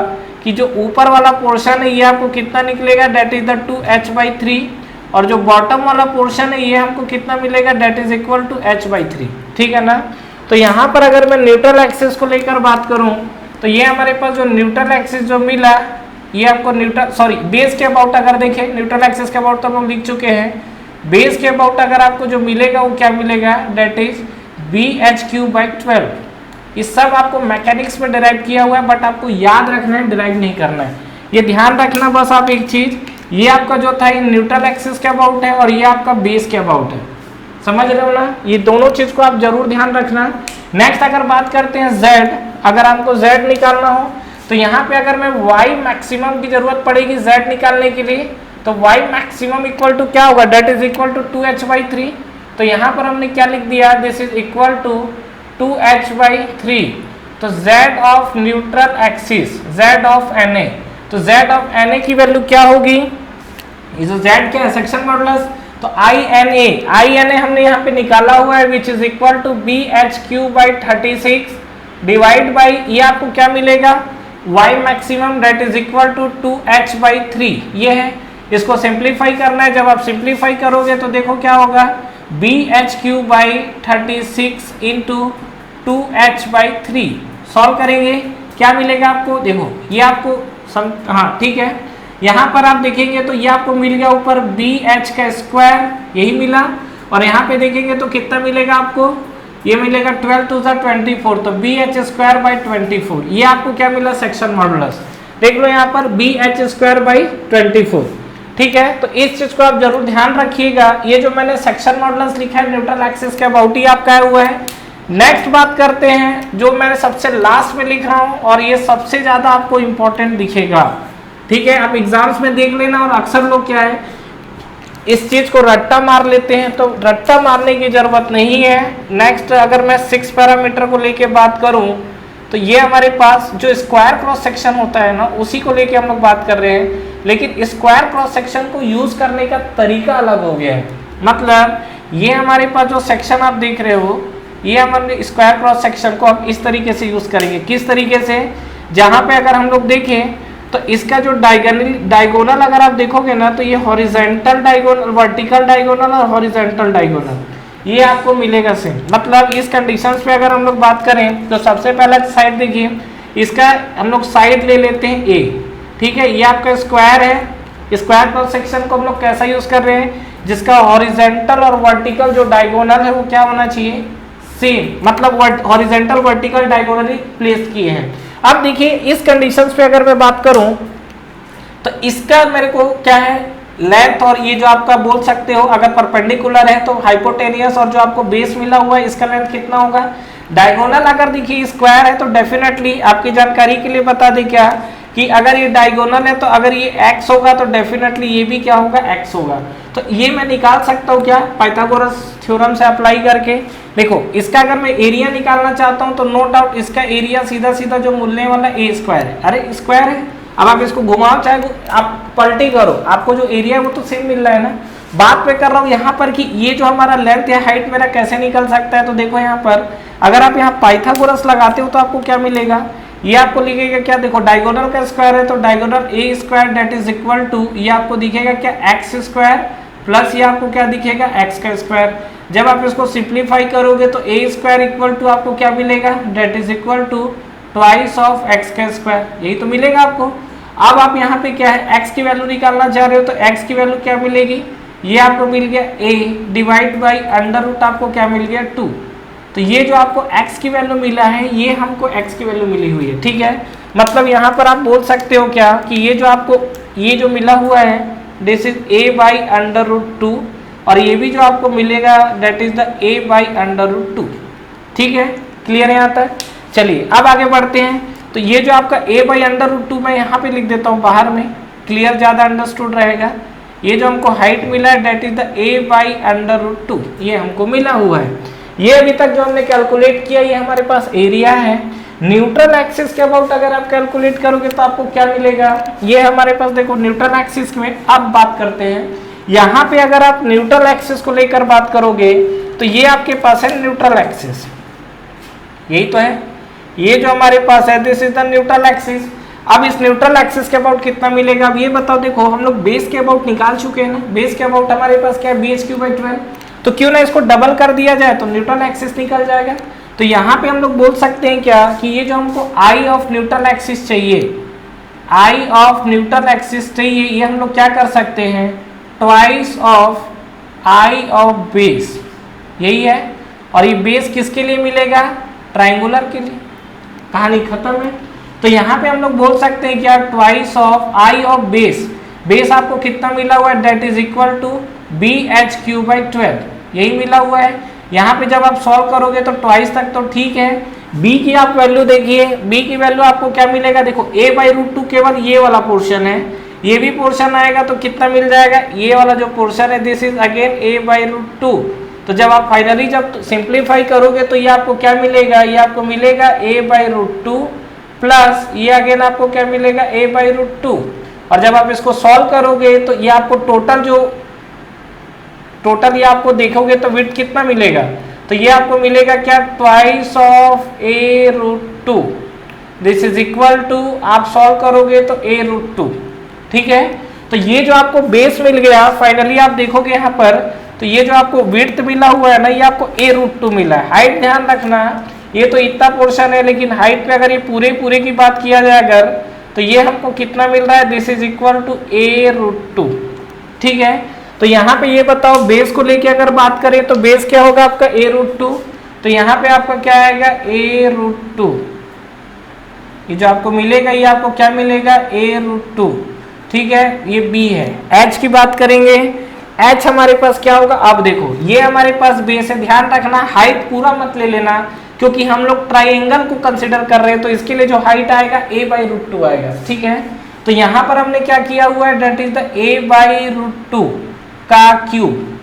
कि जो ऊपर वाला पोर्शन है ये आपको कितना निकलेगा, डेट इज द 2h/3, और जो बॉटम वाला पोर्शन है ये हमको कितना मिलेगा, that is equal to h/3। ठीक है ना। तो यहाँ पर अगर मैं न्यूट्रल एक्सिस को लेकर बात करूं तो ये हमारे पास जो न्यूट्रल एक्सिस जो मिला, ये आपको बेस के अबाउट अगर देखें, न्यूट्रल एक्सिस के अबाउट तो हम लोग लिख चुके हैं। बेस के अबाउट अगर आपको जो मिलेगा वो क्या मिलेगा, डेट इज bh³/12। इस सब आपको मैकेनिक्स में डिराइव किया हुआ है, बट आपको याद रखना है, डिराइव नहीं करना है। ये ध्यान रखना बस आप एक चीज, ये आपका जो था ये न्यूट्रल एक्सिस के अबाउट है और ये आपका बेस के अबाउट है। समझ रहे हो ना, ये दोनों चीज को आप जरूर ध्यान रखना। नेक्स्ट अगर बात करते हैं z, अगर हमको z निकालना हो तो यहाँ पे अगर मैं y मैक्सिमम की जरूरत पड़ेगी z निकालने के लिए, तो y मैक्सिमम इक्वल टू क्या होगा, date is equal to 2h/3। तो यहाँ पर हमने क्या लिख दिया, this is equal to 2h/3। तो z of neutral axis, z of Na, तो z ऑफ Na की वैल्यू क्या होगी, इस z क्या है, सेक्शन मॉडुलस। तो INA हमने यहाँ पे निकाला हुआ है, which is equal to bh³/36 divide by ये आपको क्या मिलेगा, y maximum that is equal to 2h/3। ये है, इसको सिंप्लीफाई करना है। जब आप सिंप्लीफाई करोगे तो देखो क्या होगा, bh³/36 इंटू 2h/3 सॉल्व करेंगे, क्या मिलेगा आपको, देखो ये आपको हाँ ठीक है, यहाँ पर आप देखेंगे तो ये आपको मिल गया ऊपर bh² यही मिला, और यहाँ पे देखेंगे तो कितना मिलेगा आपको, ये मिलेगा 12 to the 24, तो bh²/24 ये आपको क्या मिला, सेक्शन मॉडुलस। देख लो यहाँ पर bh²/24। ठीक है, तो इस चीज को आप जरूर ध्यान रखिएगा। ये जो मैंने सेक्शन मॉडुलस लिखा है न्यूट्रल एक्सिस के अबाउट ही आपका हुआ है। नेक्स्ट बात करते हैं जो मैंने सबसे लास्ट में लिख रहा हूं, और ये सबसे ज्यादा आपको इंपॉर्टेंट दिखेगा। ठीक है, आप एग्जाम्स में देख लेना, और अक्सर लोग क्या है इस चीज को रट्टा मार लेते हैं, तो रट्टा मारने की जरूरत नहीं है। नेक्स्ट अगर मैं 6 पैरामीटर को लेके बात करूं तो ये हमारे पास जो स्क्वायर क्रॉस सेक्शन होता है ना, उसी को लेके हम लोग बात कर रहे हैं, लेकिन स्क्वायर क्रॉस सेक्शन को यूज करने का तरीका अलग हो गया है। मतलब ये हमारे पास जो सेक्शन आप देख रहे हो, ये हमारे स्क्वायर क्रॉस सेक्शन को हम इस तरीके से यूज करेंगे। किस तरीके से, जहां पे अगर हम लोग देखें तो इसका जो डायगोनल अगर आप देखोगे ना, तो ये हॉरिजॉन्टल डायगोनल, वर्टिकल डायगोनल और हॉरिजॉन्टल डायगोनल, ये आपको मिलेगा सेम। मतलब इस कंडीशंस पे अगर हम लोग बात करें तो सबसे पहला साइड देखिए, इसका हम लोग साइड ले लेते हैं ए, ठीक है। ये आपका स्क्वायर है, स्क्वायर क्रॉस सेक्शन को हम लोग कैसा यूज कर रहे हैं, जिसका हॉरिजेंटल और वर्टिकल जो डायगोनल है वो क्या होना चाहिए, सेम, मतलब हॉरिजेंटल वर्टिकल डायगोनली प्लेस किए हैं। अब देखिए इस कंडीशंस पे अगर मैं बात करूं तो इसका मेरे को क्या है लेंथ, और ये जो आपका बोल सकते हो अगर परपेंडिकुलर है तो हाइपोटेनियस, और जो आपको बेस मिला हुआ है इसका लेंथ कितना होगा। डायगोनल अगर देखिए स्क्वायर है तो डेफिनेटली आपकी जानकारी के लिए बता दें क्या कि अगर ये डायगोनल है तो अगर ये x होगा तो डेफिनेटली ये भी क्या होगा, x होगा। तो ये मैं निकाल सकता हूँ क्या, पाइथागोरस थ्योरम से अप्लाई करके। देखो इसका अगर मैं एरिया निकालना चाहता हूँ तो नो डाउट इसका एरिया सीधा सीधा जो मिलने वाला ए स्क्वायर है। अरे स्क्वायर है, अब आप इसको घुमाओ चाहे आप पलटी करो, आपको जो एरिया है वो तो सेम मिल रहा है ना। बात मैं कर रहा हूँ यहाँ पर कि ये जो हमारा लेंथ या हाइट मेरा कैसे निकल सकता है। तो देखो यहाँ पर अगर आप यहाँ पाइथागोरस लगाते हो तो आपको क्या मिलेगा, ये आपको लिखेगा क्या, देखो डायगोनल का स्क्वायर है तो diagonal a square that is equal to, ये आपको दिखेगा क्या एक्स स्क्वायर प्लस ये आपको क्या दिखेगा एक्स का स्क्वायर। जब आप इसको सिंप्लीफाई करोगे तो ए स्क्वायर इक्वल टू आपको क्या मिलेगा, that is equal to twice of x का स्क्वायर, यही तो मिलेगा आपको। अब आप यहाँ पे क्या है एक्स की वैल्यू निकालना चाह रहे हो तो एक्स की वैल्यू क्या मिलेगी, ये आपको मिल गया a divide by under root आपको क्या मिल गया 2। तो ये जो आपको x की वैल्यू मिला है ये हमको x की वैल्यू मिली हुई है, ठीक है। मतलब यहाँ पर आप बोल सकते हो क्या कि ये जो आपको ये जो मिला हुआ है this is a by under root 2, और ये भी जो आपको मिलेगा that is the a by under root 2, ठीक है। क्लियर है यहाँ तक। चलिए अब आगे बढ़ते हैं। तो ये जो आपका a बाई अंडर रूट 2 मैं यहाँ पे लिख देता हूँ बाहर में, क्लियर ज़्यादा अंडरस्टूड रहेगा। ये जो हमको हाइट मिला है that is the a by under root 2, ये हमको मिला हुआ है। ये अभी तक जो हमने कैलकुलेट किया ये हमारे पास एरिया है। न्यूट्रल एक्सिस के अबाउट अगर आप कैलकुलेट करोगे तो आपको क्या मिलेगा, ये हमारे पास देखो न्यूट्रल एक्सिस में अब बात करते हैं। यहाँ पे अगर आप न्यूट्रल एक्सिस को लेकर बात करोगे तो ये आपके पास है न्यूट्रल एक्सिस, यही तो है, ये जो हमारे पास है this is the neutral axis. अब इस न्यूट्रल एक्सिस के अबाउट कितना मिलेगा, अब ये बताओ। देखो हम लोग बेस के अबाउट निकाल चुके हैं ना, बेस के अबाउट हमारे पास क्या है bh³/12, तो क्यों ना इसको डबल कर दिया जाए तो न्यूट्रल एक्सिस निकल जाएगा। तो यहाँ पे हम लोग बोल सकते हैं क्या कि ये जो हमको आई ऑफ न्यूट्रल एक्सिस चाहिए, आई ऑफ न्यूट्रल एक्सिस चाहिए, ये हम लोग क्या कर सकते हैं twice of I of base, यही है। और ये बेस किसके लिए मिलेगा, ट्राइंगुलर के लिए, कहानी खत्म है। तो यहाँ पे हम लोग बोल सकते हैं क्या twice of I of base, base आपको कितना मिला हुआ है that is equal to bh³/12, यही मिला हुआ है। यहाँ पे जब आप सॉल्व करोगे तो ट्वाइस तक तो ठीक है। b की आप वैल्यू देखिए, b की वैल्यू आपको क्या मिलेगा, देखो a/√2 केवल ये वाला पोर्शन है, ये भी पोर्शन आएगा तो कितना मिल जाएगा, ये वाला जो पोर्शन है दिस इज अगेन a/√2। तो जब आप फाइनली जब सिंप्लीफाई करोगे तो ये आपको क्या मिलेगा, ये आपको मिलेगा a/√2 प्लस ये अगेन आपको क्या मिलेगा a/√2। और जब आप इसको सॉल्व करोगे तो ये आपको टोटल ये आपको देखोगे तो विड्थ कितना मिलेगा, तो ये आपको मिलेगा क्या twice of a√2, this is equal to, आप सॉल्व करोगे तो a√2, ठीक है। तो ये जो आपको बेस मिल गया फाइनली आप देखोगे यहाँ पर, तो ये जो आपको विड्थ मिला हुआ है ना ये आपको a√2 मिला है। हाइट ध्यान रखना, ये तो इतना पोर्शन है लेकिन हाइट पे अगर ये पूरे की बात किया जाए अगर तो ये हमको कितना मिल रहा है, this is equal to a√2, ठीक है। तो यहाँ पे ये बताओ बेस को लेके अगर बात करें तो बेस क्या होगा आपका a√2, तो यहाँ पे आपका क्या आएगा a√2, ये जो आपको मिलेगा ये आपको क्या मिलेगा a√2, ठीक है। ये b है। h की बात करेंगे, h हमारे पास क्या होगा, अब देखो ये हमारे पास बेस है, ध्यान रखना हाइट पूरा मत ले लेना क्योंकि हम लोग ट्राइंगल को कंसिडर कर रहे हैं तो इसके लिए जो हाइट आएगा a/√2 आएगा, ठीक है। तो यहाँ पर हमने क्या किया हुआ है दैट इज द a/√2 का क्यूब,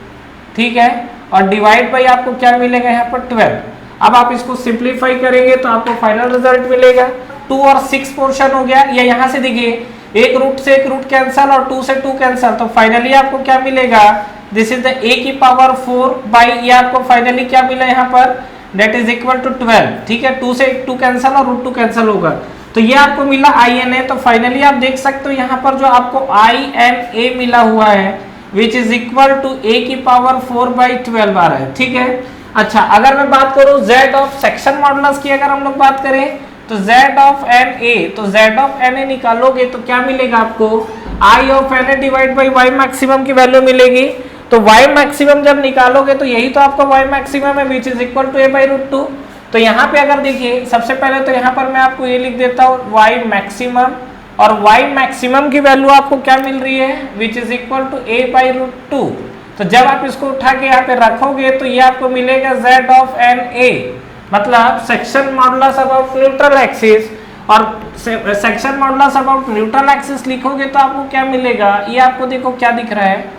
ठीक है, और डिवाइड बाई आपको क्या मिलेगा यहाँ पर 12। अब आप इसको सिंप्लीफाई करेंगे तो आपको फाइनल रिजल्ट मिलेगा 2 और 6 पोर्शन हो गया, या यहाँ से देखिए एक रूट से एक रूट कैंसल और 2 से 2 कैंसल, तो फाइनली आपको क्या मिलेगा, this is the a⁴ by ये आपको फाइनली क्या मिला यहाँ पर दैट इज इक्वल टू 12, ठीक है। 2 से 2 कैंसल और √2 कैंसल होगा तो ये आपको मिला INA। तो फाइनली आप देख सकते हो यहाँ पर जो आपको INA मिला हुआ है which is equal to a की पावर 4/12 आ रहा है, ठीक है। अच्छा, अगर मैं बात करूं z ऑफ सेक्शन मॉडुलस की, अगर हम लोग बात करें तो z ऑफ NA, तो z ऑफ NA निकालोगे तो क्या मिलेगा आपको, I of NA divide by y maximum की वैल्यू मिलेगी। तो y मैक्सिमम जब निकालोगे तो यही तो आपका y मैक्सिमम है, which is equal to a/√2। तो यहाँ पे अगर देखिए, सबसे पहले तो यहाँ पर मैं आपको ये लिख देता हूँ y मैक्सिमम, और y मैक्सिमम की वैल्यू आपको क्या मिल रही है, which is equal to a/√2। तो जब आप इसको उठा के यहाँ पे रखोगे तो ये आपको मिलेगा z ऑफ NA, मतलब section modulus about neutral axis, और section modulus about neutral axis लिखोगे तो आपको क्या मिलेगा, ये आपको देखो क्या दिख रहा है,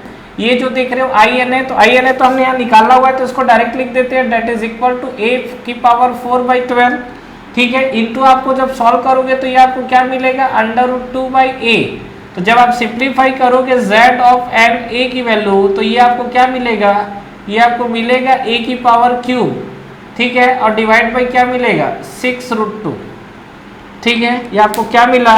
ये जो देख रहे हो INA, तो INA तो हमने यहाँ निकाला हुआ है तो इसको डायरेक्ट लिख देते हैं, that is equal to a की पावर 4/12, ठीक है, इनटू आपको जब सॉल्व करोगे तो ये आपको क्या मिलेगा, √2/a। तो जब आप सिंप्लीफाई करोगे z ऑफ NA की वैल्यू तो ये आपको क्या मिलेगा, ये आपको मिलेगा a की पावर क्यूब, ठीक है, और डिवाइड बाई क्या मिलेगा, 6√2, ठीक है, ये आपको क्या मिला,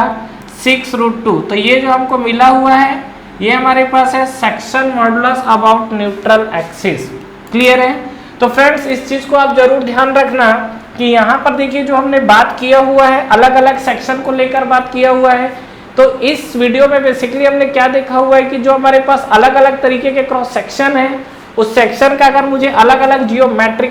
6√2। तो ये जो हमको मिला हुआ है ये हमारे पास है section modulus about neutral axis. Clear है। तो फ्रेंड्स इस चीज को आप जरूर ध्यान रखना कि यहाँ पर देखिए जो हमने बात किया हुआ है, अलग अलग सेक्शन को लेकर बात किया हुआ है। तो इस वीडियो में बेसिकली हमने क्या देखा हुआ है कि जो हमारे पास अलग अलग तरीके के क्रॉस सेक्शन है, उस सेक्शन का अगर मुझे अलग अलग जियोमेट्री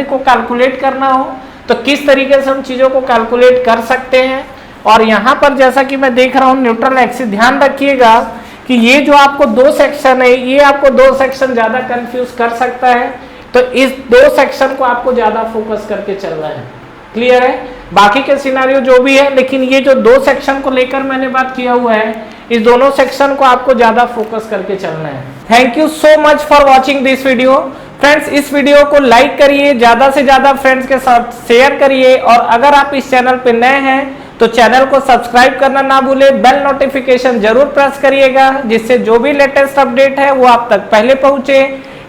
को कैलकुलेट करना हो तो किस तरीके से हम चीजों को कैलकुलेट कर सकते हैं। और यहाँ पर जैसा कि मैं देख रहा हूँ न्यूट्रल एक्सिस, ध्यान रखिएगा कि ये जो आपको दो सेक्शन है, ये आपको दो सेक्शन ज्यादा कंफ्यूज कर सकता है, तो इस दो सेक्शन को आपको ज्यादा फोकस करके चलना है। क्लियर है। बाकी के सिनारियो जो भी है, लेकिन ये जो दो सेक्शन को लेकर मैंने बात किया हुआ है, इस दोनों सेक्शन को आपको ज्यादा फोकस करके चलना है। Thank you so much for watching this video. Friends इस वीडियो को लाइक करिए, ज्यादा से ज्यादा फ्रेंड्स के साथ शेयर करिए, और अगर आप इस चैनल पे नए हैं तो चैनल को सब्सक्राइब करना ना भूलें, बेल नोटिफिकेशन जरूर प्रेस करिएगा, जिससे जो भी लेटेस्ट अपडेट है वो आप तक पहले पहुंचे।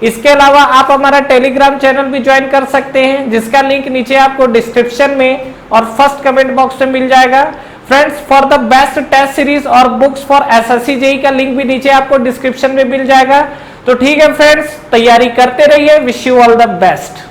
इसके अलावा आप हमारा टेलीग्राम चैनल भी ज्वाइन कर सकते हैं, जिसका लिंक नीचे आपको डिस्क्रिप्शन में और फर्स्ट कमेंट बॉक्स में मिल जाएगा। Friends for the best test series और बुक्स फॉर SSC JEE का लिंक भी नीचे आपको डिस्क्रिप्शन में मिल जाएगा। तो ठीक है फ्रेंड्स, तैयारी करते रहिए। Wish you all the best.